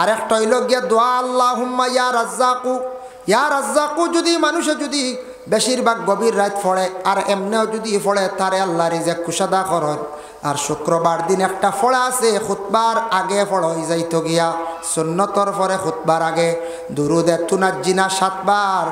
আর একটা হইল গিয়া দোয়া আল্লাহুম্মা ইয়া রাজ্জাকু যদি মানুষে যদি বেশিরভাগ গভীর রাত পড়ে আর এমনিও যদি পড়ে তারে আল্লাহ রিজিক কুশাদা করেন। আর শুক্রবার দিন একটা ফড়া আছে খুতবার আগে ফড় হয়ে যাইতো গিয়া সুন্নতর পরে খুতবার আগে দুরুদে তুনাজ্জিনা 7 বার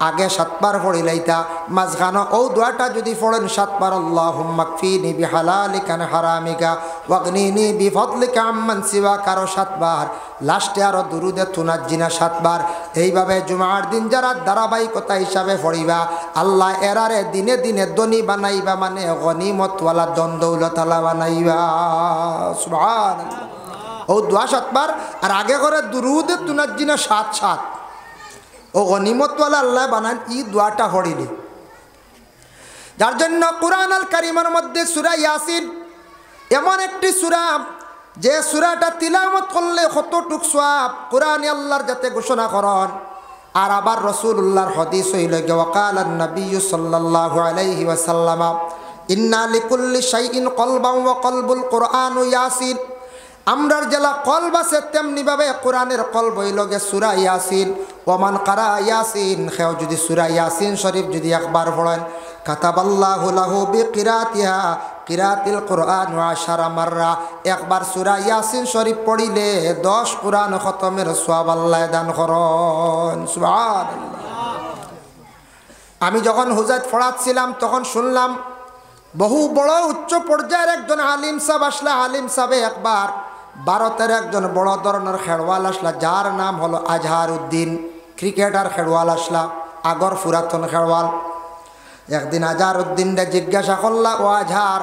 আগে 7 বার পড়িলাইতা মাঝখানো ও দোয়াটা যদি পড়েন 7 বার আল্লাহুম্মা কফিনি বিহালালিকা আন হারামিকা ওয়াগনিনি বিফদলিকা আম্মান সিওয়া কারো 7 বার লাস্টে আরো দুরুদে তুনাজ্জিনা 7 বার। এইভাবে জুমার দিন যারা ধারাবাহিকতা হিসাবে পড়িবা আল্লাহ এরারে দিনে দিনে ধনী বানাইবা, মানে গনিমতওয়ালা দন দৌলতওয়ালা বানাইবা। সুবহানাল্লাহ। ও দোয়া 7 বার আর আগে করে দুরুদে তুনাজ্জিনা 7 ও গনিমতওয়ালা আল্লাহ বানান ই দোয়াটা পড়িলি। যার জন্য কুরআন আল কারীমের মধ্যে সূরা ইয়াসিন এমন একটি সূরা যে সূরাটা তিলাওয়াত করলে কতটুক সওয়াব কুরআনে আল্লাহর যাতে ঘোষণা করেন। আর আবার রাসূলুল্লাহর হাদিস হইল ওয়াকাল নবী সাল্লাল্লাহু আলাইহি ওয়াসাল্লাম ইন্না লিকুল্লি শাইইন কলবান ওয়া কলবুল কুরআন ইয়াসিন। আমরার জেলা কলব আছে তেমনিভাবে কোরআনের কলব হইল গে সূরা ইয়াসিন। ওমান কারা ইয়াসিন খেও যদি সূরা ইয়াসিন শরীফ যদি একবার পড়েন কাতাবাল্লাহু লাহু বিকিরাতিহা কিরাতিল কুরআন 10 মাররা। একবার সূরা ইয়াসিন শরীফ পড়িলে 10 কোরআন খতমের সওয়াব আল্লাহ দান করেন। সুবহানাল্লাহ। আমি যখন হুজাত পড়াচ্ছিলাম তখন শুনলাম বহু বড় উচ্চ পর্যায়ের একজন আলিম সাহেব আসলা। আলিম সাহেব একবার ভারতের একজন বড় ধরনের খেলোয়াল আসলা যার নাম হলো আজহারউদ্দিন, ক্রিকেটার খেলোয়াল আসলা, আগর পুরাতন খেলোয়াল। একদিন আজহারউদ্দিনকে জিজ্ঞাসা করলা, ও আজহার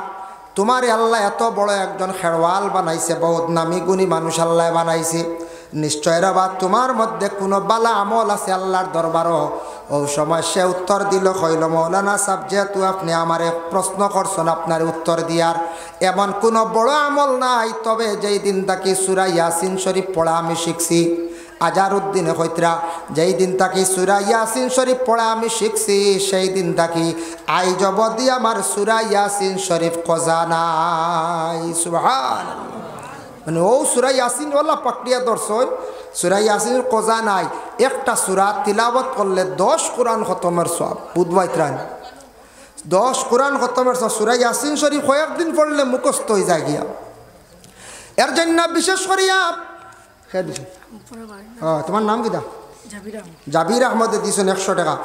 তোমার আল্লাহ এত বড় একজন খেলোয়াল বানাইছে, বহুত নামি গুণী মানুষ আল্লাহ বানাইছে, নিশ্চয় রাবা তোমার মধ্যে কোনো বালা আমল আছে আল্লাহর দরবারও। ও সময় সে উত্তর দিল কইল মৌলানা সাহেব যেহেতু আপনি আমারে প্রশ্ন করছেন আপনার উত্তর দিয়ার এমন কোনো বড় আমল নাই, তবে যেই দিন তাকে সূরা ইয়াসিন শরীফ পড়া আমি শিখছি। আজহারউদ্দিন কইতরা যেই দিন তাকে সূরা ইয়াসিন শরীফ পড়া আমি শিখছি সেই দিন তাকে আইজ অবধি আমার সূরা ইয়াসিন শরীফ কজা নাই। সুবহানাল্লাহ। মানে ও সূরা ইয়াসিন ওয়ালা পাকড়িয়া দর্শন সূরা ইয়াসিন কজা নাই। একটা সূরা তিলাওয়াত করলে 10 কোরআন খতমের সওয়াব বুধবাইত্রান 10 কোরআন খতমের সওয়াব। সূরা ইয়াসিন শরীফ কয়েকদিন পড়লে মুখস্থ হয়ে যায় গিয়া। এর জন্য বিশেষ করিয়া তোমার নাম কিটা? জাবির আহমদ দিছেন 100 টাকা।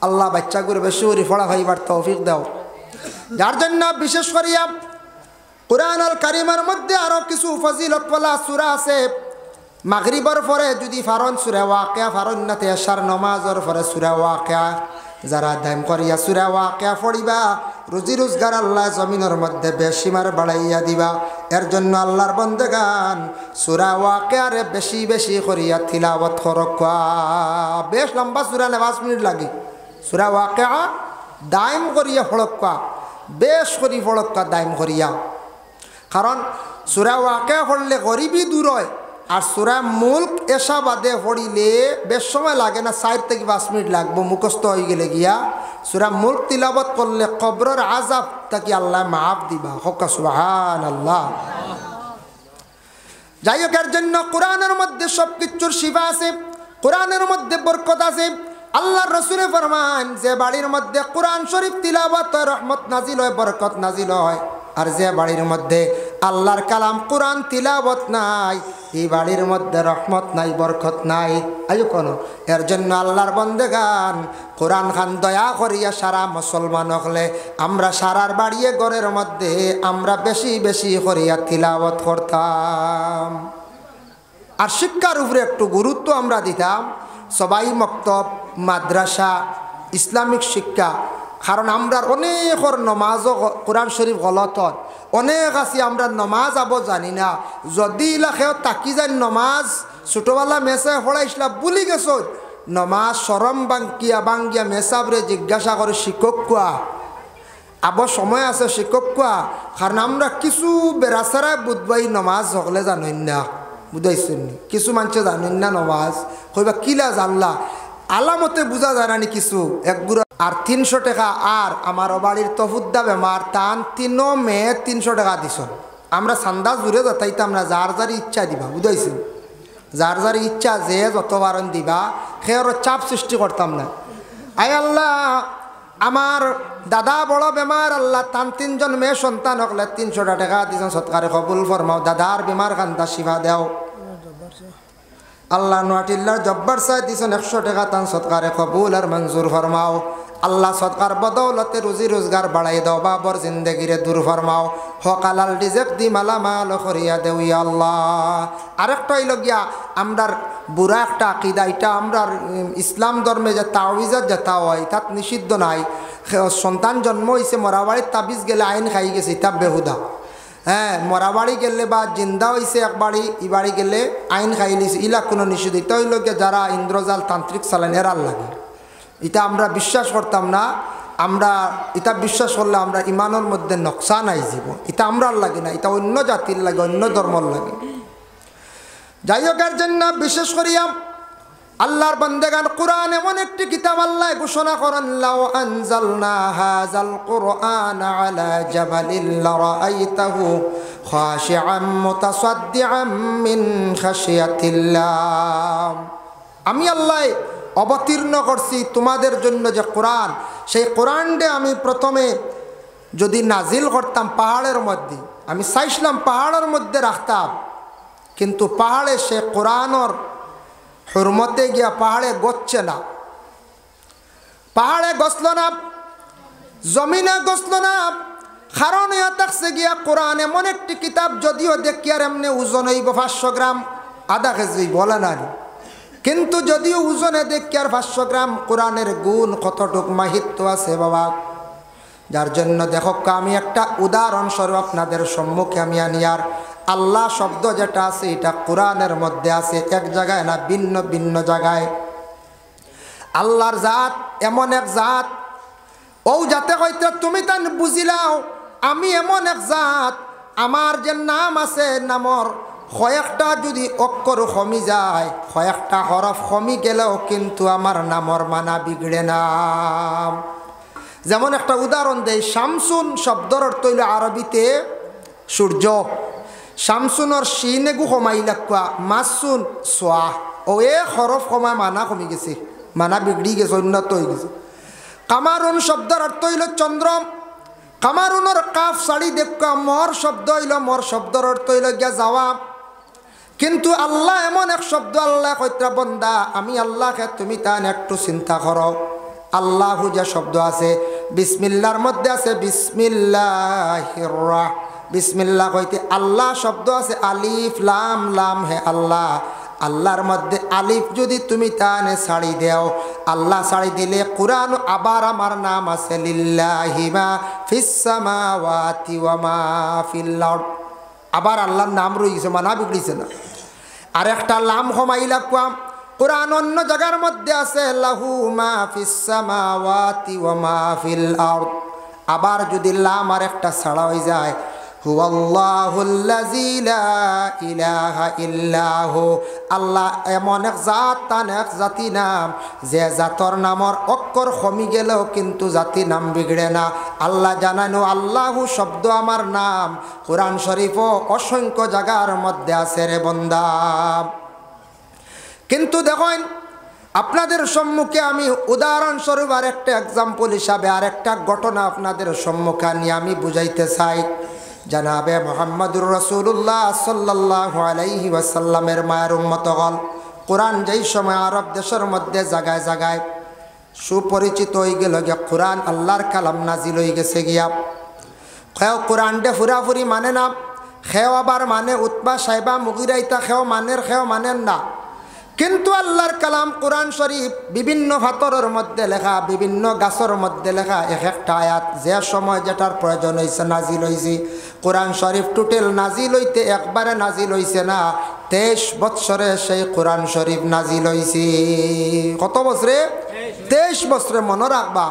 আল্লাহ বাচ্চা করে বেশি করে পড়া খাইবার তৌফিক দাও। যার জন্য বিশেষ করিয়া কুরআন আল কারীমের মধ্যে আরো কিছু ফজিলতওয়ালা সূরা আছে। মাগরিবের পরে যদি ফারন সূরা ওয়াকিয়া ফারন নাতে এশার নামাজের পরে সূরা ওয়াকিয়া যারা দাম করিয়া সূরা ওয়াকিয়া পড়িবা রুজি রোজগার আল্লাহ জমিনের মধ্যে বেশিমার বাড়াইয়া দিবা। এর জন্য আল্লাহর বন্দেগান সূরা ওয়াকিয়ারে বেশি বেশি করিয়া তিলাওয়াত করবা। বেশ লম্বা সূরা না 5 মিনিট লাগে। সূরা ওয়াকিয়া দাইম করিয়া পড়বা, বেশ করি পড়বা দাইম করিয়া। কারণ সূরা ওয়াকিয়া পড়লে গরিবি দূর হয়। আর সূরা মুলক এসা বাদে পড়িলে বেশ সময় লাগে না, 4 থেকে 5 মিনিট লাগবো মুখস্থ হয়ে গেলে গিয়া। সূরা মুলক তিলাওয়াত করলে কবরের আযাব তাকে আল্লাহ মাফ দিবা। হকা সুবহানাল্লাহ। যাই হোক, এর জন্য কোরআনের মধ্যে সব কিছুর শিফা আছে, কোরআনের মধ্যে বরকত আছে। আল্লাহর রাসূলে ফরমান যে বাড়ির মধ্যে কোরআন শরীফ তিলাওয়াত হয় রহমত নাজিল হয়, বরকত নাজিল হয়। আর যে বাড়ির মধ্যে আল্লাহর কালাম কোরআন তিলাওয়াত নাই এই বাড়ির মধ্যে রহমত নাই, বরকত নাই। আয়ু কোন এর জন্য আল্লাহর বন্দেগান কোরআন খান দয়া করিয়া সারা মুসলমান হলে আমরা সারার বাড়িয়ে ঘরের মধ্যে আমরা বেশি বেশি করিয়া তিলাওয়াত করতাম। আর শিক্ষার উপরে একটু গুরুত্ব আমরা দিতাম। সবাই মক্তব মাদ্রাসা ইসলামিক শিক্ষা। কারণ আমরা অনেকর নমাজও কোরআন শরীফ গলত অনেক আছি আমরা নমাজ আবো জানি না। যদি লাখেও তাকি যান নমাজ ছোটোবেলা মেসে পড়াইছিলাম বুলি গেছ নমাজ সরম বাঙ্গিয়া মেসাবরে জিজ্ঞাসা করে শিক্ষক কোয়া আবো সময় আছে শিক্ষক কোয়া। কারণ আমরা কিছু বেড়াছাড়ায় বুধবাই নমাজ সকলে জানেন না, বুঝাইছেন নি? কিছু মানুষে জানেন না নমাজ কইবা কিলা জানলা আলামতে বোঝা যায় না কিছু একগুড়া। আর 300 টাকা আর আমার বাড়ির তফুদ্দা বেমার তান 3 মেয়ে 300 টাকা দিছ। আমরা সান্দা জুড়ে যাতাইতাম না, যার যার ইচ্ছা দিবা, বুঝাইছেন? যার যার ইচ্ছা যে যত বারণ দিবা সের চাপ সৃষ্টি করতাম না। আয় আল্লাহ, আমার দাদা বড় বেমার, আল্লাহ তান 3 জন মেয়ে সন্তান হকলে 300 টাকা দিয়েছেন, সৎকারে কবুল ফরমাও। দাদার বেমার কান্তা শিফা দেও আল্লাহ। নোয়াটিল্লার জব্বার সাহেব দিয়েছেন 100 টাকা, তান সৎকারে কবুল আর মঞ্জুর ফরমাও। আল্লাহ সৎকার বদৌলতে রুজি রোজগার বাড়াই দাও, বাবর জিন্দগিরে দূর ফরমাও। হকালাল রিজেক দি মালামাল করিয়া দেও ইয়া আল্লাহ। আরেকটা হইল গিয়া আমরার বুড়া একটা আকিদা, এটা আমরার ইসলাম ধর্মে যে তাওয়িজাত যেটা হয় তাত নিষিদ্ধ নাই। সন্তান জন্ম হয়েছে মরাবাড়ির তাবিজ গেলে আইন খাই গেছে, এটা বেহুদা। হ্যাঁ, মরাবাড়ি গেলে বা জিন্দা হয়েছে এক বাড়ি, ই বাড়ি গেলে আইন খাই লিছে, ইলা কোনো নিষিদ্ধ। এটা হইল গিয়া যারা ইন্দ্রজাল তান্ত্রিক চালেন এরার লাগে, এটা আমরা বিশ্বাস করতাম না। আমরা এটা বিশ্বাস করলে আমরা ইমানের মধ্যে নকশান আই যাব, এটা আমরার লাগে না, এটা অন্য জাতির লাগে, অন্য ধর্মর লাগে। যাই হোক, এর জন্য বিশেষ করিয়া আল্লাহর বান্দাগান কুরআন এমন একটি কিতাব, আল্লাহ ঘোষণা করেন লাউ আনজালনা হাযাল কুরআন আলা জাবালিন লারাআইতাহু খাশিআম মুতাসাদ্দিআম মিন খাশিয়াতিল্লাহ। আমি আল্লাহ অবতীর্ণ করছি তোমাদের জন্য যে কোরআন, সেই কোরআনটা আমি প্রথমে যদি নাজিল করতাম পাহাড়ের মধ্যে, আমি চাইছিলাম পাহাড়ের মধ্যে রাখতাম, কিন্তু পাহাড়ে সে কোরআনের হুরমতে গিয়া পাহাড়ে গচ্ছে না, পাহাড়ে গছল না, জমিনে গছল না। কারণ ইয়া থাকছে গিয়া কোরআন এমন একটি কিতাব, যদিও দেখি আর এমনি ওজন হইব 500 গ্রাম, আধা কেজি বলে না, কিন্তু যদিও ওজনে দেখি আর 500 গ্রাম, কোরআনের গুণ কতটুক মাহিত্য আছে বাবা। যার জন্য দেখো, আমি একটা উদাহরণস্বরূপ আপনাদের সম্মুখে আমি আনিয়ার আল্লাহ শব্দ যেটা আছে এটা কোরআনের মধ্যে আছে, এক জায়গায় না, ভিন্ন ভিন্ন জায়গায়। আল্লাহর জাত এমন এক জাত, ও যাতে হইতে তুমি তা বুঝিলাও আমি এমন এক জাত, আমার যে নাম আছে, নামর কয়েকটা যদি অক্ষর কমি যায়, কয়েকটা হরফ কমি গেলেও কিন্তু আমার নামর মানা বিগড়ে না। যেমন একটা উদাহরণ দেই, শামসুন শব্দর অর্থ হইল আরবিতে সূর্য, শামসুনর শিনেগু কমাই লাগুয়া, মাসুন সোয়া, ও এ হরফ কমায় মানা কমি গেছে, মানা বিগড়ি গেছে, উন্নত হয়ে গেছে। কামারুন শব্দর অর্থ হইল চন্দ্র, কামারুনের কাফ সাড়ি দেখা, মর শব্দ হইল, মর শব্দর অর্থ হইল গিয়া যাওয়া। কিন্তু আল্লাহ এমন এক শব্দ, আল্লাহ কইত্রা বন্দা আমি আল্লাহকে তুমি তান একটু চিন্তা করো। আল্লাহু যে শব্দ আছে বিসমিল্লাহর মধ্যে আছে বিসমিল্লাহির রাহ, বিসমিল্লাহ কইতে আল্লাহ শব্দ আছে আলিফ লাম, লাম হে আল্লাহ। আল্লাহর মধ্যে আলিফ যদি তুমি তানে ছাড়ি দেও, আল্লাহ ছাড়ি দিলে কুরআন আবার আমার নাম আছে লিল্লাহি মা ফিস সামাওয়াতি ওয়া মা ফিল আরদ, আবার আল্লাহর নাম রয়েছে, মানা বিগড়িছে না। আর একটা লাম কমাইলা কুয়াম, কুরআন অন্য জায়গার মধ্যে আছে লাহু মা ফিস সামাওয়াতি ওয়া মা ফিল আরদ, আবার যদি লাম আর একটা ছাড়া হয়ে যায়, হুয়াল্লাহুল্লাযী লা ইলাহা ইল্লাহু, আল্লাহ এমন এক জাত, তান এক জাতি নাম, যে জাতর নামর অক্ষর কমি গেলেও কিন্তু জাতি নাম বিগড়ে না। আল্লাহ জানানো আল্লাহু শব্দ আমার নাম কুরআন শরীফও অসংখ্য জায়গার মধ্যে আছে রে বান্দা। কিন্তু দেখেন, আপনাদের সম্মুখে আমি উদাহরণস্বরূপ আর একটা এক্সাম্পল হিসাবে আর একটা ঘটনা আপনাদের সম্মুখে নিয়ে আমি বুঝাইতে চাই। জানাবে মুহাম্মদুর রাসূলুল্লাহ সাল্লাল্লাহু আলাইহি ওয়াসাল্লামের মায়ের উম্মতগণ, কোরআন যেই সময় আরব দেশের মধ্যে জায়গায় জায়গায় সুপরিচিত হয়ে গেল গিয়া, কোরআন আল্লাহর কালাম নাজিল হয়ে গেছে গিয়া, খেও কোরআনটা ফুরাফুরি মানে না, খেও আবার মানে উতবা সাইবা মুগিরাইতা, খেও মানের খেও মানেন না। কিন্তু আল্লাহর কালাম কোরআন শরীফ বিভিন্ন ফাতরের মধ্যে লেখা, বিভিন্ন গাছের মধ্যে লেখা, এক একটা আয়াত যে সময় যেটার প্রয়োজন হয়েছে নাজিল হয়েছে। কোরআন শরীফ টোটাল নাজিল হইতে একবারে নাজিল হয়েছে না, 23 বৎসরে সেই কোরআন শরীফ নাজিল হয়েছে। কত বছরে? 23 বছরে, মনে রাখবা।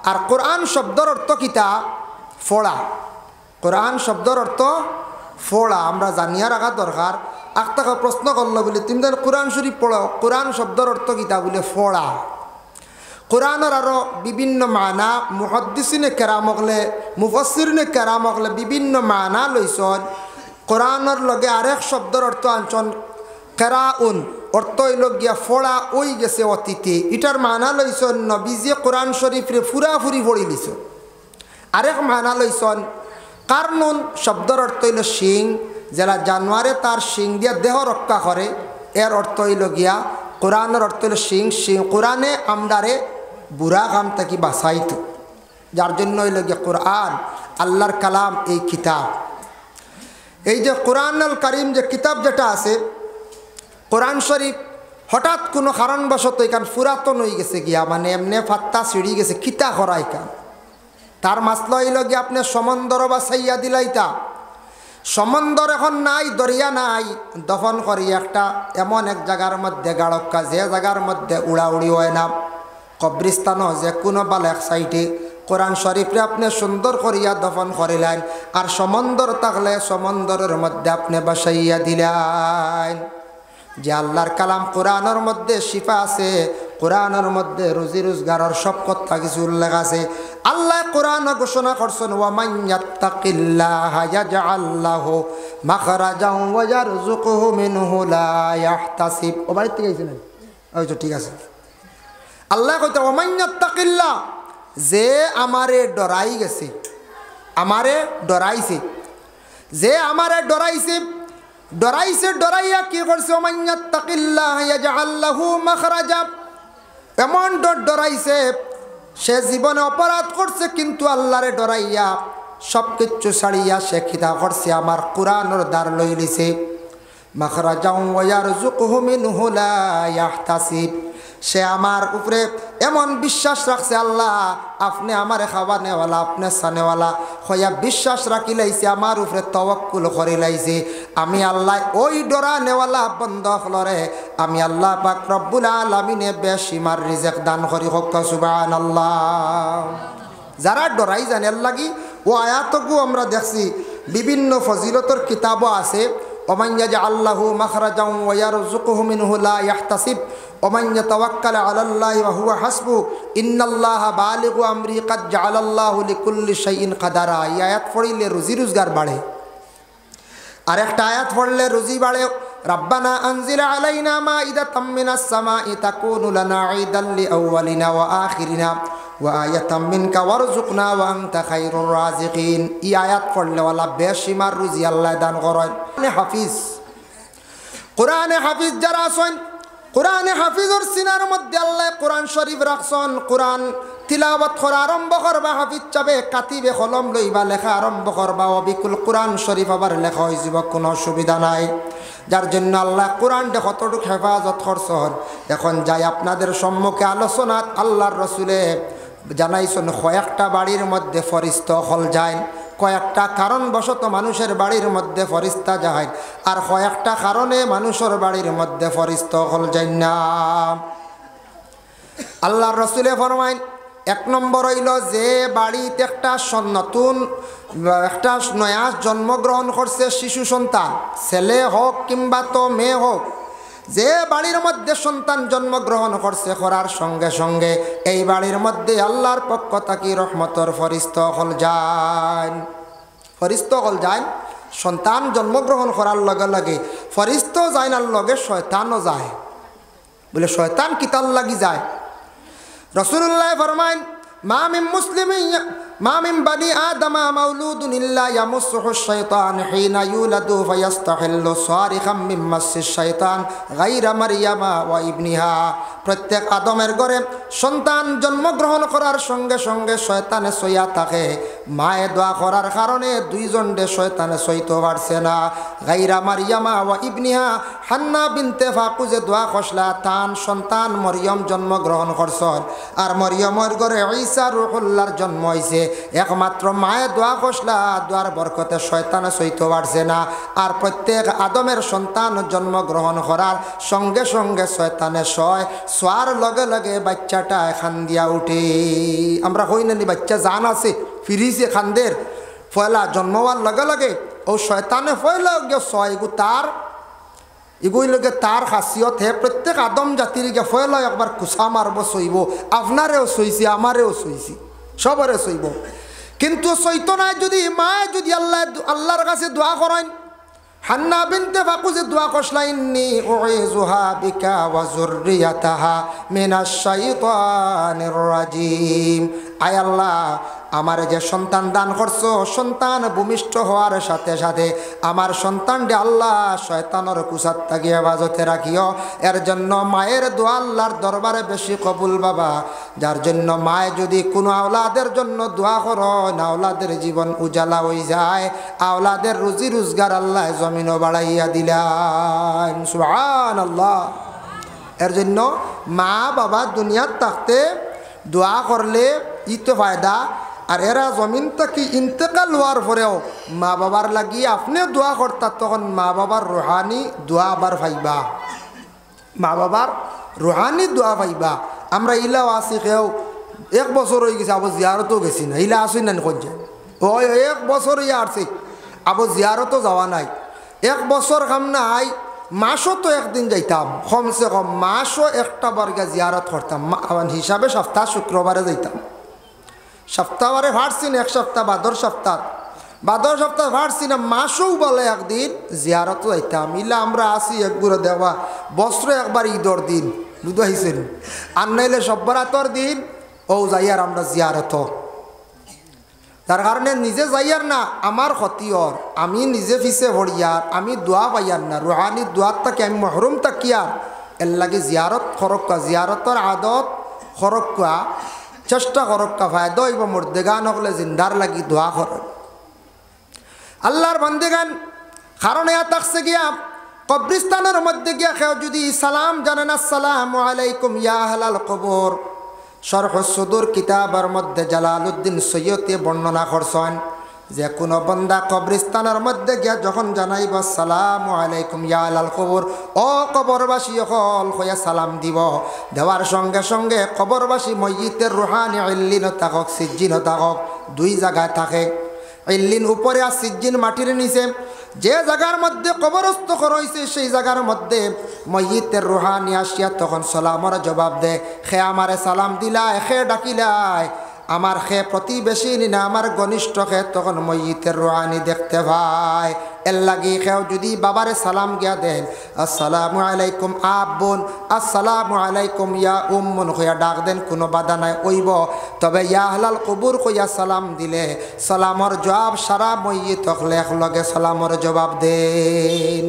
আর কোরআন শব্দর অর্থ কিতা? ফোড়া। কোরআন শব্দর অর্থ ফোড়া, আমরা জানিয়া রাখা দরকার। আক্তাকে প্রশ্ন করলো বলে তুমি যেন কোরআন শরীফ পড়ো, কোরআন শব্দর অর্থ কিতা? বলে ফোড়া। কোরআনের আরও বিভিন্ন মানা মুহাদ্দিসিনে কেরাম হকলে, মুফাসসিরিনে কেরাম হকলে বিভিন্ন মানা লইছন। কোরআনের লগে আরেক শব্দর অর্থ আনছন কেরাউন অর্থ হইল গিয়া ফোড়া ওই গেছে অতীতে। এটার মানা লইছন নবীজি কোরআন শরীফরে ফুরাফুরি পড়ি লিছ। আরেক মানা লইছন কারনুন শব্দর অর্থ হইল শিং, যারা জানোয়ারে তার শিং দিয়া দেহ রক্ষা করে, এর অর্থ হইল গিয়া কোরআনের অর্থ হইল শিং। শিং কোরআনে আমরারে বুড়া কাম থাকি বাঁচাইত, যার জন্য হইল গিয়া কোরআন আল্লাহর কালাম। এই কিতাব, এই যে কোরআনুল কারীম যে কিতাব যেটা আছে কোরআন শরীফ, হঠাৎ কোনো কারণবশত এখান পুরাতন হয়ে গেছে গিয়া, মানে এমনি ফাত্তা ছিঁড়ি গেছে, কিতা করা এখান। তার মাসলা হইল গিয়া আপনি সমন্দর বা সাইয়া দিলাইতা, সমন্দর এখন নাই, দরিয়া নাই, দফন করি একটা এমন এক জায়গার মধ্যে গাড়ক্কা, যে জায়গার মধ্যে উড়াউড়ি হয় না, কবরিস্তানও যে কোনো বাল এক সাইডে কোরআন শরীফরে আপনি সুন্দর করিয়া দফন করিলেন। আর সমন্দর থাকলে সমন্দরের মধ্যে আপনি বসাইয়া দিলেন। যে আল্লাহর কালাম কোরআনের মধ্যে শিফা আছে, কোরআনের মধ্যে রুজি রোজগারের সব কথা কিছু উল্লেখ আছে। আল্লাহ কোরআন ঘোষণা করছেন ওয়ামান ইয়াত্তাকিল্লাহা ইয়াজআল লাহু মাখরাজাও ওয়া ইয়ারযুকুহু মিনহু লা ইয়াহতাসিব। ও বাড়িতে গেছিলেন? ওই তো ঠিক আছে। আল্লাহ কইতে ওয়ামান ইয়াত্তাকিল্লাহ, যে আমারে ডরাই গেছে, আমারে ডরাইছে, যে আমারে ডরাইছে, ডরাইছে ডরাইয়া কি করছে? ওয়ামান ইয়াত্তাকিল্লাহা ইয়াজআল লাহু মাখরাজা, এমন ডরাইছে সে জীবনে অপরাধ করছে, কিন্তু আল্লাহরে ডরাইয়া সব কিছু ছাড়িয়া সে খিদা করছে, আমার কোরআনের দ্বার লই লিছে। মাখরাজাও ওয়া ইয়ারযুকুহু মিনহু লা ইয়াহতাসিব, সে আমার উপরে এমন বিশ্বাস রাখছে, আল্লাহ আপনি আমারে খাওয়া নেওয়ালা, আপনি সানেওয়ালা হইয়া বিশ্বাস রাখি লাইছে, আমার উপরে তওয়াক্কুল করে লাইছে। আমি আল্লাহ ওই ডরা নেওয়ালা বন্ধ হলরে আমি আল্লাহ পাক রব্বুল আলামিনে বেশিমার রিজেক দান করি। হোক সুবহানাল্লাহ। যারা ডরাই জানেন লাগি ও আয়াতকু আমরা দেখছি বিভিন্ন ফজিলতর কিতাবও আছে। ওমান ইয়াজআল্লাহু মাখরাজাও ওয়া ইয়ারযুকুহু মিনহু লা ইয়াহতাসিব ওমান ইয়াতাওয়াক্কাল আলাল্লাহি ওয়া হুয়া হাসবু ইন্নাল্লাহা বালিগু আমরি ক্বাদ জাআলাল্লাহু লিকুল্লি শাইইন কাদারা। এই আয়াত পড়লে রুজি রোজগার বাড়ে। আর একটা আয়াত পড়লে রুজি বাড়ে। রাব্বানা আনজিল আলাইনা মাইদাতাম মিনাস সামাই তাকুনু লানা ঈদাল লিআউয়ালিনা ওয়া আখিরিনা ওয়া আয়াতাম মিনকা ওয়ারযুকনা ওয়া আনতা খায়রুর রাযিকিন। এই আয়াত পড়লে ওয়ালা বেশিমার রুজি আল্লাহ দান করেন। হাফিজ, কোরআনে হাফিজ যারা আছেন, কোরআনে হাফিজর সিনার মধ্যে আল্লাহ কোরআন শরীফ রাখছেন। কোরআন তিলাওয়াত করা আরম্ভ করবা, হাফিজ চাবে কাতিবে কলম লইবা লেখা আরম্ভ করবা, অবিকুল কোরআন শরীফ আবার লেখা হয়ে যাব, কোনো অসুবিধা নাই। যার জন্য আল্লাহ কোরআনটা কতটুকু হেফাজত করছেন। এখন যাই আপনাদের সম্মুখে আলোচনাত আল্লাহর রসুলে জানাইছেন কয়েকটা বাড়ির মধ্যে ফরিস্তা হল যায়, কয়েকটা কারণবশত মানুষের বাড়ির মধ্যে ফরিস্তা যায়, আর কয়েকটা কারণে মানুষের বাড়ির মধ্যে ফরিস্তা হল যায় না। আল্লাহর রসুলে ফরমাইন, এক নম্বর হইল যে বাড়িতে একটা নতুন একটা নয়া জন্মগ্রহণ করছে শিশু সন্তান, ছেলে হোক কিংবা তো মেয়ে হোক, যে বাড়ির মধ্যে সন্তান জন্মগ্রহণ করছে করার সঙ্গে সঙ্গে এই বাড়ির মধ্যে আল্লাহর পক্ষ থাকি রহমতর ফরিস্তা হল যায়। ফরিস্তা হল যায়, সন্তান জন্মগ্রহণ করার লগে লগে ফরিস্তাও যায় না, লগে শয়তানও যায়। বলে শয়তান কিতাল লাগি যায়। রাসূলুল্লাহ ফরমাইন, মা মিন বানি আদম মাউলুদুন ইল্লা ইয়ামুসসুহু শাইতান হিনা ইউলাদু ফায়াস্তাহিল্লু সারিখাম মিন মাসসিশ শাইতান গায়রা মারইয়ামা ওয়া ইবনিহা। প্রত্যেক আদমের ঘরে সন্তান জন্মগ্রহণ করার সঙ্গে সঙ্গে শয়তানে সইয়া থাকে। মায়ে দোয়া করার কারণে দুইজন ডে শয়তানে সইতে পারছে না। গায়রা মারইয়ামা ওয়া ইবনিহা, হান্না বিনতে ফাকুজে দোয়া খসলা তান সন্তান মরিয়ম জন্মগ্রহণ করছেন, আর মরিয়মের ঘরে ঈসা রূহুল্লাহর জন্ম হয়েছে। একমাত্র মায়ে দোয়া খসলা, দোয়ার বরকতে শয়তানে সইতে পারছে না। আর প্রত্যেক আদমের সন্তান জন্মগ্রহণ করার সঙ্গে সঙ্গে শয়তানে শোয়ার লগে লগে বাচ্চাটা এখান দিয়া উঠে। আমরা হই না নি বাচ্চা জান আছে ফিরিছে খানদের ফয়লা জন্ম হওয়ার লগে লগে ও শয়তানে ফয়লা ছয় এগুই লগে তার খাসিয়ত হে। প্রত্যেক আদম জাতির গে ফয়লা একবার কুসা মারব সইব, আপনারেও সইছি আমারেও সইছি সবরে সইব। কিন্তু সইত নাই যদি মায়ে যদি আল্লাহর কাছে দোয়া করেন, হান্না বিনতে ফাকুজে দোয়া করছলা ইন্নী উইযুহা বিকা ওয়া যুররিয়াতাহা মিনাশ শাইতানির রাজিম। আয় আল্লাহ, আমার যে সন্তান দান করছো, সন্তান ভূমিষ্ঠ হওয়ার সাথে সাথে আমার সন্তানটি আল্লাহ শয়তানের কুসাত থেকে হেফাজতে রাখিও। এর জন্য মায়ের দোয়া আল্লাহর দরবারে বেশি কবুল বাবা। যার জন্য মায়ে যদি কোনো আওলাদের জন্য দোয়া করো, আওলাদের জীবন উজালা হয়ে যায়, আওলাদের রুজি রোজগার আল্লাহ জমিনও বাড়াইয়া দিলেন। সুবহানাল্লাহ। এর জন্য মা বাবা দুনিয়ার থাকতে দোয়া করলে ইতো ফায়দা। আর এরা জমিন থেকে ইন্তেকাল হওয়ার পরেও মা বাবার লাগিয়ে আপনি দোয়া করতা, তখন মা বাবার রুহানি দোয়া আবার পাইবা, মা বাবার রুহানি দোয়া পাইবা। আমরা ইলাও আসি, কেউ 1 বছর হয়ে গেছে আবার জিয়ারতও গেছি না, ইলা আসি না কোনছে ওই 1 বছর ইয়া আসছে আবার জিয়ারতও যাওয়া নাই। 1 বছর কাম নাই, মাসও তো একদিন যাইতাম, কমসে কম মাসও একটা বারগা জিয়ারত করতাম হিসাবে। সপ্তাহ শুক্রবারে যাইতাম, সপ্তাহবারে ভাড়ছি না, 1 সপ্তাহ বাদর সপ্তাহ ভাড়ছি না, মাসও বলে একদিন জিয়ারতও যাইতাম। ইলা আমরা আসি একগুলো দেওয়া বছরে একবার ঈদর দিন বুঝাইছেন, আর নাইলে সব্বরাতর দিন ও যাইয়ার আমরা জিয়ারত। তার কারণে নিজে যাইয়ার না আমার ক্ষতির, আমি নিজে ফিসে ভরিয়ার, আমি দোয়া পাইয়ার না, রুহানি দোয়ার তাকে আমি মহরুম তাকিয়ার। এর লাগে জিয়ারত খরক্কা, জিয়ারতর আদত খরক্কা, চেষ্টা করক্কা ফায়দা হইব। মুর্দেগান হকলে জিন্দার লাগি দোয়া কর আল্লাহর বান্দেগান। কারণ এয়া থাকছে গিয়া কবরিস্তানের মধ্যে গিয়া কেউ যদি সালাম জানেন, আসসালামু আলাইকুম ইয়া আহলাল কবর। শরহ সুদুর কিতাবের মধ্যে জালালউদ্দিন সৈয়দে বর্ণনা করছেন যে কোনো বন্দা কবরিস্তানের মধ্যে গিয়া যখন জানাইব আসসালামু আলাইকুম ইয়া আহলাল কবর, ও কবরবাসী হল হইয়া সালাম দিব, দেওয়ার সঙ্গে সঙ্গে কবরবাসী মইয়িতের রুহানি ইল্লিন থাকক সিজ্জিন থাকক, 2 জায়গায় থাকে। ইল্লিন উপরে আর সিজ্জিন মাটির নিচে। যে জায়গার মধ্যে কবরস্থ রয়েছে সেই জায়গার মধ্যে মইয়িতের রুহানি আসিয়া তখন সালামর জবাব দে। খে আমারে সালাম দিলায়, খে ডাকিলায়, আমার খে প্রতিবেশী না আমার ঘনিষ্ঠ খে, তখন মইয়িতের রুহানি দেখতে পায়। এর লাগি খেও যদি বাবারে সালাম গিয়া দেন, আসসালামু আলাইকুম আব্বুন, আসসালামু আলাইকুম ইয়া উম্মুন কইয়া ডাক দেন, কোনো বাধা নাই ওইব। তবে ইয়া আহলাল কবুর কইয়া সালাম দিলে সালামর জবাব সারা মইয়িত হলে একলগে সালামর জবাব দেন,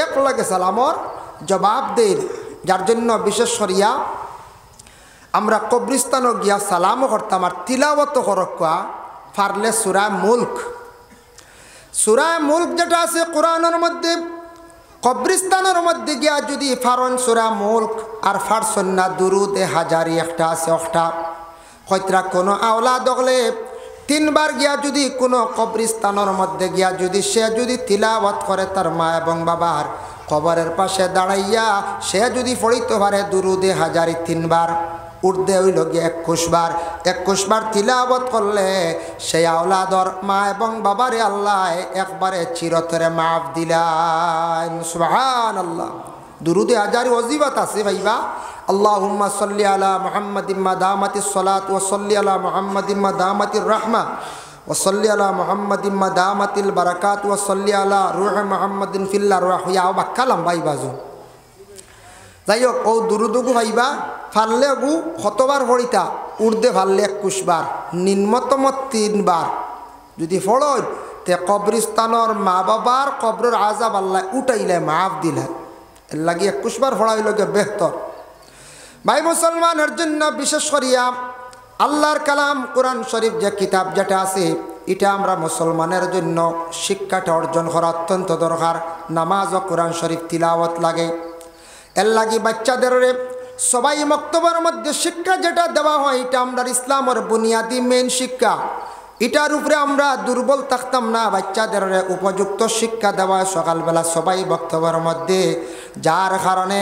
একলগে সালামর জবাব দেন। যার জন্য বিশেষ করিয়া আমরা কবরিস্তানও গিয়া সালামও করতাম। আর তিলাওয়াত করক্কা পারলে সূরা মুলক, সূরা মুলক যেটা আছে কোরআনের মধ্যে, কবরিস্তানের মধ্যে গিয়া যদি ফারন সূরা মুলক আর ফারসন না দুরুদে হাজারি একটা আছে, একটা হয়তরা কোনো আওলাদ হলে 3 বার গিয়া যদি কোনো কবরিস্তানের মধ্যে গিয়া যদি সে যদি তিলাওয়াত করে তার মা এবং বাবার কবরের পাশে দাঁড়াইয়া সে যদি পড়িতে পারে দুরুদে হাজারি 3 বার, উর্দে হইল গিয়ে 21 বার, 21 বার তিলাওয়াত করলে সেই আওলাদর মা এবং বাবারে আল্লাহ একবারে চিরতরে মাফ দিলেন। সুবহানাল্লাহ। দুরুদে হাজারি ওজিফাত আছে ভাইবা। আল্লাহুম্মা সাল্লি আলা মুহাম্মাদিন মা দামাতিস সালাত ওয়া সাল্লি আলা মুহাম্মাদিন মা দামাতির রাহমা ওয়া সাল্লি আলা মুহাম্মাদিন মা দামাতিল বারাকাত ওয়া সাল্লি আলা রূহ মুহাম্মাদিন ফিল আরওয়াহ। ইয়া বাক্কালাম ভাই বাজু যাই হোক, ও দুরুদুগু ভাইবা ফাললে গু কতবার পড়িতা, উর্দে ফাললে 21 বার, নিম্নতম 3 বার যদি ফড়ই তে কবরিস্তানের মা বাবার কবরের আযাব আল্লাহ উঠাইলে মাফ দিলে। এর লাগি 21 বার ফড়াইল গে বেহতর। ভাই মুসলমানের জন্য বিশেষ করিয়া আল্লাহর কালাম কোরআন শরীফ যে কিতাব যেটা আছে, এটা আমরা মুসলমানের জন্য শিক্ষাটা অর্জন করা অত্যন্ত দরকার। নামাজ ও কোরআন শরীফ তিলাওয়াত লাগে। এর লাগি বাচ্চাদের সবাই মক্তবের মধ্যে শিক্ষা যেটা দেওয়া হয়, এটা আমরা ইসলামের বুনিয়াদি মেন শিক্ষা। এটার উপরে আমরা দুর্বল থাকতাম না। বাচ্চাদের উপযুক্ত শিক্ষা দেওয়া সকালবেলা সবাই বক্তব্যের মধ্যে, যার কারণে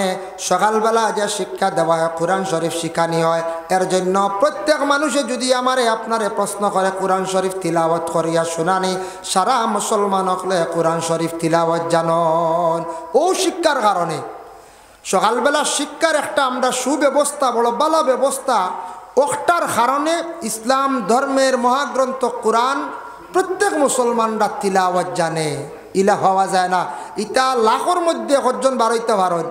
সকালবেলা যে শিক্ষা দেওয়া হয় কোরআন শরীফ শিখানি হয়। এর জন্য প্রত্যেক মানুষে যদি আমারে আপনারে প্রশ্ন করে কোরআন শরীফ তিলাওয়াত করিয়া শুনানি, সারা মুসলমান হলে কোরআন শরীফ তিলাওয়াত জানন। ও শিক্ষার কারণে সকালবেলা শিক্ষার একটা আমরা সুব্যবস্থা, বড় ভালো ব্যবস্থা, ওটার কারণে ইসলাম ধর্মের মহাগ্রন্থ কোরআন প্রত্যেক মুসলমানরা তিলাওয়াত জানে। ইলা হওয়া যায় না। ইটা লাখর মধ্যে কজন বারোইতে পারেন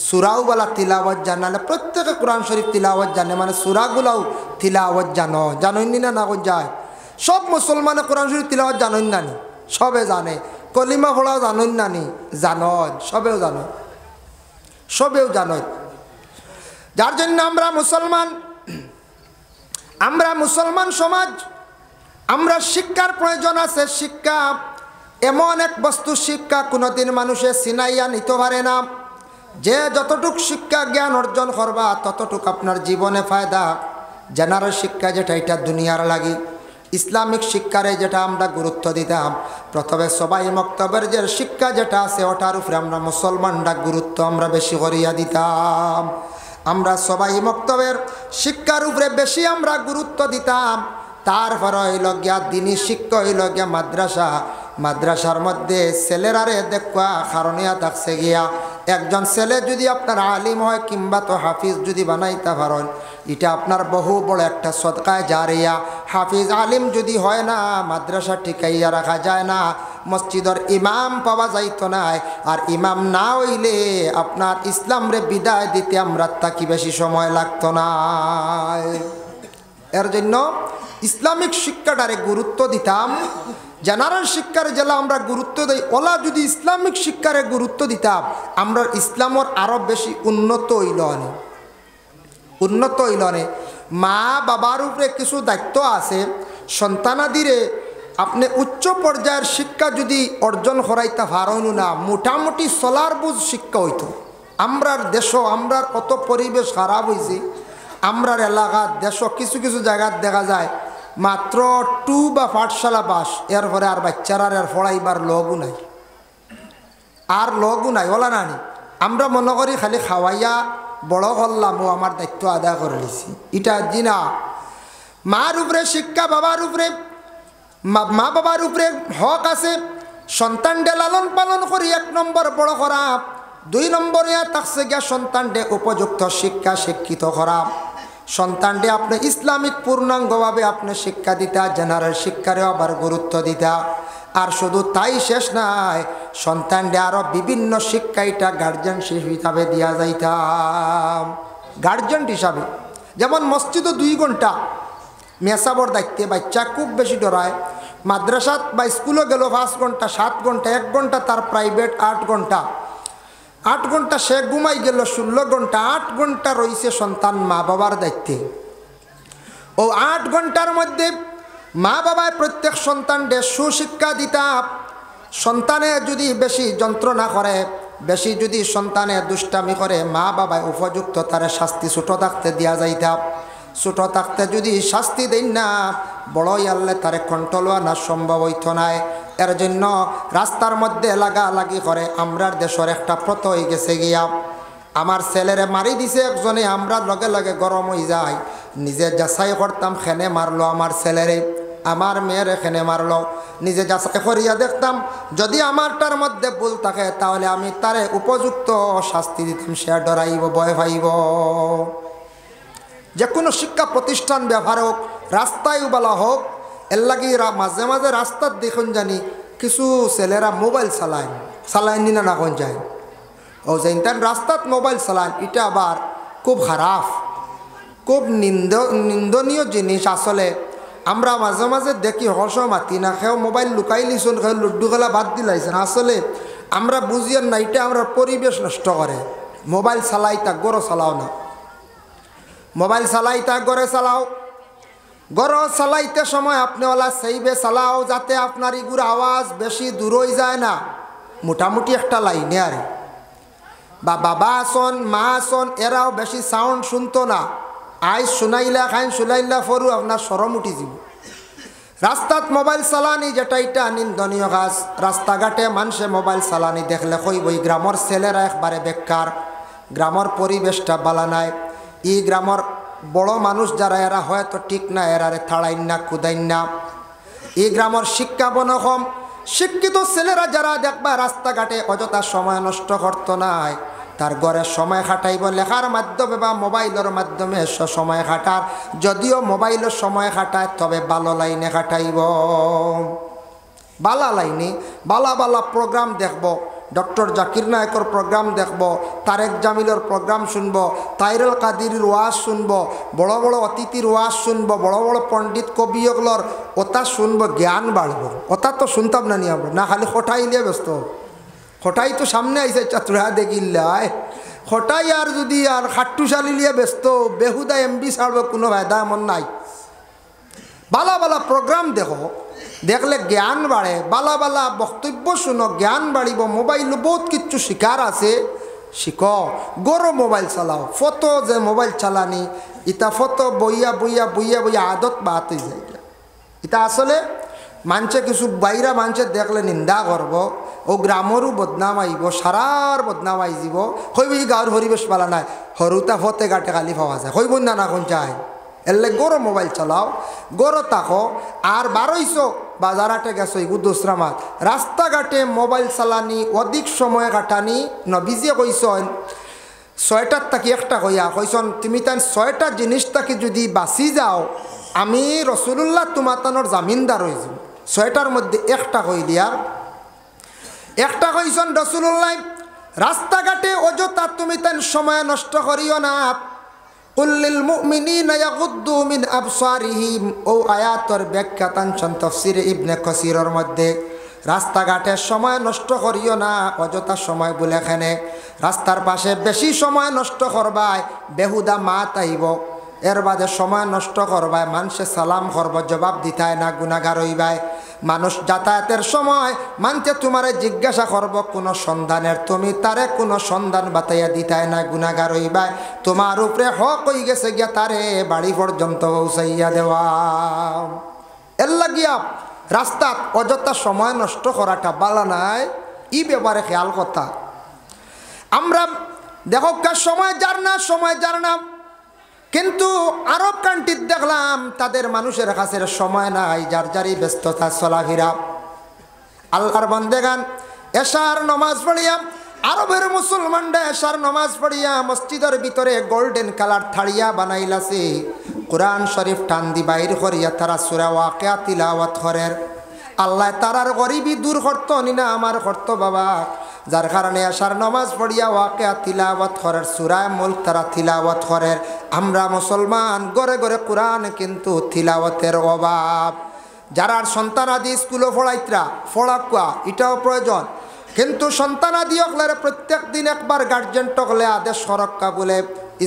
সুরাও বলা তিলাওয়াত জানা না, প্রত্যেকে কোরআন শরীফ তিলাওয়াত জানে, মানে সুরাগুলাও তিলাওয়াত জানো, জানোই না কোন যায়? সব মুসলমানে কোরআন শরীফ তিলাওয়াত জানোই না নি? সবে জানে। কলিমা পড়াও জানোই না নি? জানো, সবেও জানো, সবেও জানো। যার জন্য আমরা মুসলমান সমাজ, আমরা শিক্ষার প্রয়োজন আছে। শিক্ষা এমন এক বস্তু, শিক্ষা কোনোদিন মানুষে চিনাইয়া নিতে পারে না। যে যতটুক শিক্ষা জ্ঞান অর্জন করবা ততটুক আপনার জীবনে ফায়দা। জেনারেল শিক্ষা যেটা, এটা দুনিয়ার লাগি। ইসলামিক শিক্ষারে যেটা আমরা গুরুত্ব দিতাম, প্রথমে সবাই মক্তবের যে শিক্ষা যেটা আছে ওটার উপরে আমরা মুসলমানরা গুরুত্ব আমরা বেশি করিয়া দিতাম। আমরা সবাই মক্তবের শিক্ষার উপরে বেশি আমরা গুরুত্ব দিতাম। তারপর হইল গিয়া দিনী শিক্ষা, হইল গিয়া মাদ্রাসা। মাদ্রাসার মধ্যে ছেলেরারে দেখা কারণিয়া থাকছে গিয়া, একজন ছেলে যদি আপনার আলিম হয় কিংবা তো হাফিজ যদি বানাইতে পারেন, এটা আপনার বহু বড় একটা সদকায় জারিয়া। হাফিজ আলিম যদি হয় না, মাদ্রাসা টিকাইয়া রাখা যায় না, মসজিদের ইমাম পাওয়া যাইত না। আর ইমাম না হইলে আপনার ইসলামরে বিদায় দিতে আমরা তাকে বেশি সময় লাগতো না। এর জন্য ইসলামিক শিক্ষাটারে গুরুত্ব দিতাম। জেনারেল শিক্ষার জেলা আমরা গুরুত্ব দিই, ওলা যদি ইসলামিক শিক্ষারে গুরুত্ব দিতাম, আমরা ইসলামর আরো বেশি উন্নত হইলনে। মা বাবার উপরে কিছু দায়িত্ব আছে। সন্তানাদিরে আপনি উচ্চ পর্যায়ের শিক্ষা যদি অর্জন করাইতে পারেন না, মোটামুটি চলার বুঝ শিক্ষা হইতো। আমরার দেশ, আমরার কত পরিবেশ খারাপ হয়েছে। আমরার এলাকার দেশ কিছু কিছু জায়গায় দেখা যায় মাত্র 2 বা পাঠশালা পাস, এরপরে আর বাচ্চারা আর পড়াইবার লগও নাই, ওলা নানি। আমরা মনে করি খালি খাওয়াইয়া বড় করলাম, ও আমার দায়িত্ব আদায় করে নিছি। এটা জিনা। মার উপরে শিক্ষা, মা বাবার উপরে হক আছে। সন্তানডে লালন পালন করি 1 নম্বর বড় করা। 2 নম্বরে থাকছে গিয়া সন্তানডে উপযুক্ত শিক্ষা শিক্ষিত করা। সন্তানডে আপনি ইসলামিক পূর্ণাঙ্গভাবে আপনি শিক্ষা দিতা, জেনারেল শিক্ষারে আবার গুরুত্ব দিতা। আর শুধু তাই শেষ নাই, সন্তানডে আরও বিভিন্ন শিক্ষা এটা গার্জেনশিপ হিসাবে দিয়া যাইতাম। গার্জেন হিসাবে যেমন মসজিদও 2 ঘন্টা মেসাবর দায়িত্বে, বাচ্চা খুব বেশি ডরায়। মাদ্রাসাত বা স্কুলে গেল 5 ঘন্টা 7 ঘন্টা, 1 ঘন্টা তার প্রাইভেট 8 ঘন্টা। 8 ঘন্টা সে ঘুমাই গেল, 16 ঘন্টা। 8 ঘন্টা রয়েছে সন্তান মা বাবার দায়িত্বে। ও 8 ঘন্টার মধ্যে মা বাবায় প্রত্যেক সন্তানকে সুশিক্ষা দিতা। সন্তানে যদি বেশি যন্ত্রণা করে, বেশি যদি সন্তানে দুষ্টামি করে, মা বাবায় উপযুক্ত তারে শাস্তি ছোটো থাকতে দেওয়া যাইতা। ছোটো থাকতে যদি শাস্তি দেন না, বড়ই আল্লে তারে কন্ট্রোল আনা সম্ভব হইত নাই। এর জন্য রাস্তার মধ্যে লাগালাগি করে। আমরার দেশের একটা প্রথা হয়ে গেছে গিয়া, আমার ছেলেরে মারি দিছে একজনে, আমরা লগে লগে গরম হয়ে যায়। নিজে যাচাই করতাম, খেনে মারলো আমার ছেলেরে, আমার মেয়ের এখানে মারলো। নিজে যাচাই করিয়া দেখতাম, যদি আমারটার মধ্যে ভুল থাকে তাহলে আমি তারে উপযুক্ত শাস্তি দিতাম। সে ডরাইব, ভয় পাইব। যে কোনো শিক্ষা প্রতিষ্ঠান ব্যবহার হোক, রাস্তায় বলা হোক, এর লাগি মাঝে মাঝে রাস্তার দেখুন জানি কিছু ছেলেরা মোবাইল চালায় নিনা না কোন যায়। ও যে রাস্তাত মোবাইল চালান, এটা আবার খুব খারাপ, খুব নিন্দনীয় জিনিস। আসলে আমরা মাঝে মাঝে দেখি হস মাতি না, খেয়েও মোবাইল লুকাই লিছুন, খেয়ে লুড্ডু খেলা বাদ দিলাইছেন। আসলে আমরা বুঝিয়েন না, এটা আমরা পরিবেশ নষ্ট করে। মোবাইল চালাই তা গড় চালাও না, মোবাইল চালাই তা গড়ে চালাও। গড় চালাইতে সময় আপনি ওলা সেইবে চালাও, যাতে আপনার ইগুর আওয়াজ বেশি দূর হয়ে যায় না, মোটামুটি একটা লাইনে। আর বা বাবা আসন, মা আসন, এরাও বেশি সাউন্ড শুনতো না। আইস শুনাইলা খাইন শুনাইলা ফরু আপনার সরম উঠি যাব। রাস্তাত মোবাইল চালানি যেটা এটা নিন্দনীয় কাজ। রাস্তাঘাটে মানুষে মোবাইল চালানি দেখলে কইবই গ্রামের ছেলেরা একবারে বেকার, গ্রামের পরিবেশটা বালা নাই। ই গ্রামের বড় মানুষ যারা, এরা হয়তো ঠিক না, এরারে থাড়াইন না, কুদাইন না। এই গ্রামের শিক্ষা বনকম, শিক্ষিত ছেলেরা যারা দেখবা রাস্তাঘাটে অযথা সময় নষ্ট করতো নাই, তার ঘরে সময় খাটাইব লেখার মাধ্যমে বা মোবাইলের মাধ্যমে সময় খাটার। যদিও মোবাইলের সময় খাটায়, তবে ভালো লাইনে খাটাইব। বালা লাইনে বালা বালা প্রোগ্রাম দেখব, ডক্টর জাকির নায়কর প্রোগ্রাম দেখব, তারেক জামিলের প্রোগ্রাম শুনব, তাইরুল কাদিরের ওয়াজ শুনব, বড় বড় অতিথির ওয়াজ শুনব, বড় বড় পণ্ডিত কবিয়গুলোর ওটা শুনব, জ্ঞান বাড়ব। ওটা তো শুনতাম না নিয়ে আমরা, না খালি খটাই নিয়ে ব্যস্ত। খটাই তো সামনে আইসে চাতুরা দেখিল্লায়, খটাই আর যদি আর খাট্টুশালি নিয়ে ব্যস্ত, বেহুদা এমবি ছাড়ব, কোনো ফায়দা এমন নাই। বালা বালা প্রোগ্রাম দেখো, দেখলে জ্ঞান বাড়ে, বালা বালা বক্তব্য শুনো, জ্ঞান বাড়িব। মোবাইল বহুত কিছু শিকার আছে, শিখ। গরো মোবাইল চালাও, ফটো যে মোবাইল চালানি, ইটা ফটো বইয়া বইয়া বইয়া বইয়া আদত বাত হয়ে যায়। এটা আসলে মানুষে কিছু বাইরা মানুষে দেখলে নিন্দা করব, ও গ্রামেরও বদনাম আইব, সারার বদনাম আই যাব। হইব এই গাঁর পরিবেশ পালা নাই, হরুতা ফতে গাটে খালি পাওয়া যায়, হইব না না কোন চাই। এলে গরো মোবাইল চালাও, গরো তাকো। আর বারোইশো বাজারাটে গেছো এগু দোসরা মাত, রাস্তাঘাটে মোবাইল চালানি, অধিক সময় কাটানি। নবীজিয়ে কইসন 6টার তাকি একটা কইয়া কইসন, তুমি তাই 6টা জিনিস তাকি যদি বাঁচি যাও, আমি রসুল্লাহ তোমার তানোর জামিনদার হয়ে যাব। 6টার মধ্যে একটা কই দিয়ার, একটা কইসন রসুল্লাহ, রাস্তাঘাটে অযথা তুমি তাই সময় নষ্ট করিও না। কুল্লিল মুমিনিনা ইয়াগুদ্দু মিন আবসারিহিম, ও আয়াতর ব্যাখ্যা তানছন তাফসিরে ইবনে কাসিরের মধ্যে। রাস্তাঘাটে সময় নষ্ট করিও না, অযথা সময় বলে এখানে রাস্তার পাশে বেশি সময় নষ্ট করবায় বেহুদা মাত আইব। এর বাদে সময় নষ্ট করবায় মানুষে সালাম করব, জবাব দিতায় না, গুনাহগার হইবায়। মানুষ যাতায়াতের সময় মানতে তোমারে জিজ্ঞাসা করব কোনো সন্ধানের, তুমি তারে কোনো সন্ধান বাতাইয়া দিতায় না, গুনাহগার হইবায়। তোমার উপরে হক হয়ে গেছে গিয়া তারে বাড়ি পর্যন্ত পৌঁছাইয়া দেওয়া। এর লাগিয়া রাস্তাত অযথা সময় নষ্ট করাটা বালা নাই, ই ব্যাপারে খেয়াল কথা। আমরা দেখো সময় যার না, সময় যার না, কিন্তু আরব কান্ট্রিত দেখলাম তাদের মানুষের কাছে সময় নাই, যার যারই ব্যস্ততা চলাফেরা। আল্লাহর বান্দেগান এশার নমাজ পড়িয়া, আরবের মুসলমানরা এশার নমাজ পড়িয়া মসজিদের ভিতরে গোল্ডেন কালার থাড়িয়া বানাইলাছে, কোরআন শরীফ টান দি বাইর করিয়া তারা সূরা ওয়াকিয়া তিলাওয়াত করেন। আল্লাহ তারার গরিবি দূর করতো নি না আমার করতো বাবা, যার কারণে আসার নমাজ পড়িয়া ওয়াকিয়া তিলাওয়াত করেন, সূরা মুলক তারা তিলাওয়াত করেন। আমরা মুসলমান ঘরে ঘরে কোরআন, কিন্তু তিলাওয়াতের অভাব। যারা সন্তানাদি স্কুলে পড়াইতরা পড়াকুয়া এটাও প্রয়োজন, কিন্তু সন্তানাদি অকলের প্রত্যেক দিন একবার গার্জেন টকলে আদেশ সরক্কা বলে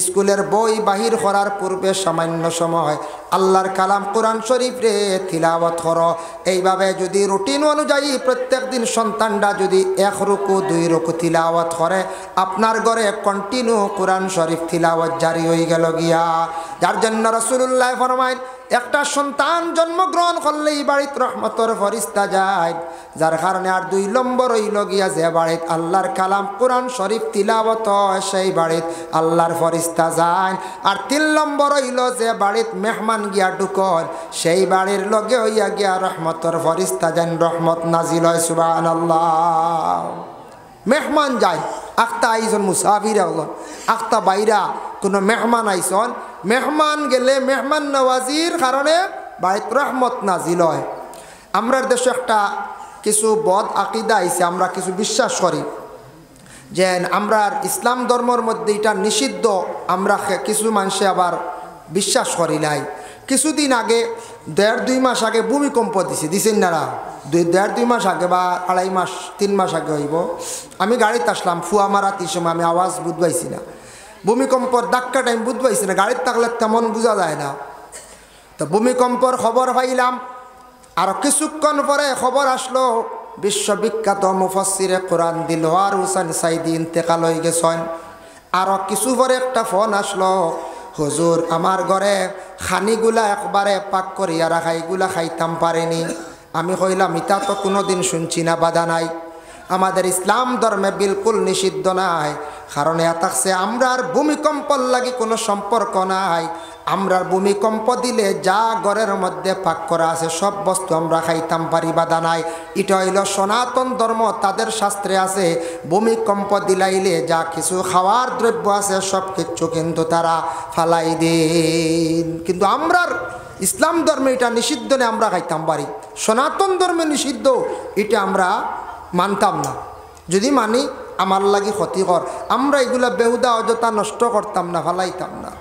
স্কুলের বই বাহির করার পূর্বে সামান্য সময় আল্লাহর কালাম কোরআন শরীফ রে তিলাওয়াত করো। এইভাবে যদি রুটিন অনুযায়ী প্রত্যেক দিন সন্তানরা যদি 1 রুকু 2 রুকু তিলাওয়াত করে, আপনার ঘরে কন্টিনিউ কোরআন শরীফ তিলাওয়াত জারি হয়ে গেল গিয়া। যার জন্য রাসূলুল্লাহ ফরমায়, একটা সন্তান জন্মগ্রহণ করলেই বাড়িতে রহমতের ফরিস্তা যায়। যার কারণে আর 2 নম্বর হইল গিয়া, যে বাড়িতে আল্লাহর কালাম কোরআন শরীফ তিলাওয়াত হয় সেই বাড়িতে আল্লাহর ফরিস্তা যায়। আর 3 নম্বর হইল, যে বাড়িতে মেহমান গিয়া ঢুকল সেই বাড়ির লগে হইয়া গিয়া রহমতের ফরিস্তা যান, রহমত নাজিল হয়। সুবহানাল্লাহ। মেহমান যায়, আখতা আইজন মুসাফির হল, আখতা বাইরা কোনো মেহমান আইসন, মেহমান গেলে মেহমান নওয়াজির কারণে বাড়িতে রহমত নাজিল হয়। আমরার দেশে একটা কিছু বদ আকিদা আইছে, আমরা কিছু বিশ্বাস করি যে আমরা ইসলাম ধর্মের মধ্যে এটা নিষিদ্ধ, আমরা কিছু মানুষে আবার বিশ্বাস করি নাই। কিছুদিন আগে 1.5-2 মাস আগে ভূমিকম্প দিছেন না, 1.5-2 মাস আগে বা 2.5 মাস 3 মাস আগে হইব, আমি গাড়িতে আসলাম ফুয়ামারাতির সময়, আমি আওয়াজ বুঝবাইছি না, ভূমিকম্পর ধাক্কা টাইম বুঝবাইছি না, গাড়ির থাকলে তেমন বোঝা যায় না। তো ভূমিকম্পর খবর পাইলাম, আর কিছুক্ষণ পরে খবর আসলো বিশ্ববিখ্যাত মুফাসসিরে কোরআন দিলওয়ার হোসেন সাইদি ইন্তেকাল হয়ে গেছেন। আর কিছু পরে একটা ফোন আসলো, হুজুর আমার ঘরে খানিগুলা একবারে পাক করিয়া রাখা, এগুলা খাইতাম পারেনি। আমি কইলাম, ইটা তো কোনোদিন শুনছি না, বাধা নাই, আমাদের ইসলাম ধর্মে বিলকুল নিষিদ্ধ নাই। কারণ এতাকছে আমরার ভূমিকম্পর লাগি কোনো সম্পর্ক নাই। আমরার ভূমিকম্প দিলে যা ঘরের মধ্যে পাক করা আছে সব বস্তু আমরা খাইতাম পারি, বাধা নাই। এটা হইল সনাতন ধর্ম, তাদের শাস্ত্রে আছে ভূমিকম্প দিলাইলে যা কিছু খাওয়ার দ্রব্য আছে সব কিছু কিন্তু তারা ফালাই দিন। কিন্তু আমরার ইসলাম ধর্মে এটা নিষিদ্ধ নে আমরা খাইতাম পারি, সনাতন ধর্মে নিষিদ্ধ এটা আমরা মানতাম না। যদি মানি আমার লাগি ক্ষতিকর, আমরা এগুলা বেহুদা অযথা নষ্ট করতাম না, ফালাইতাম না।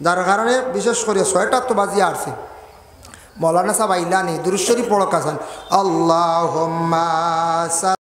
যার কারণে বিশেষ করে 6টা তো বাজিয়ে আসছে, মৌলানা সাহেব আইলানি দুরূদ শরীফ পড়ো কাছেন, আল্লাহুম্মা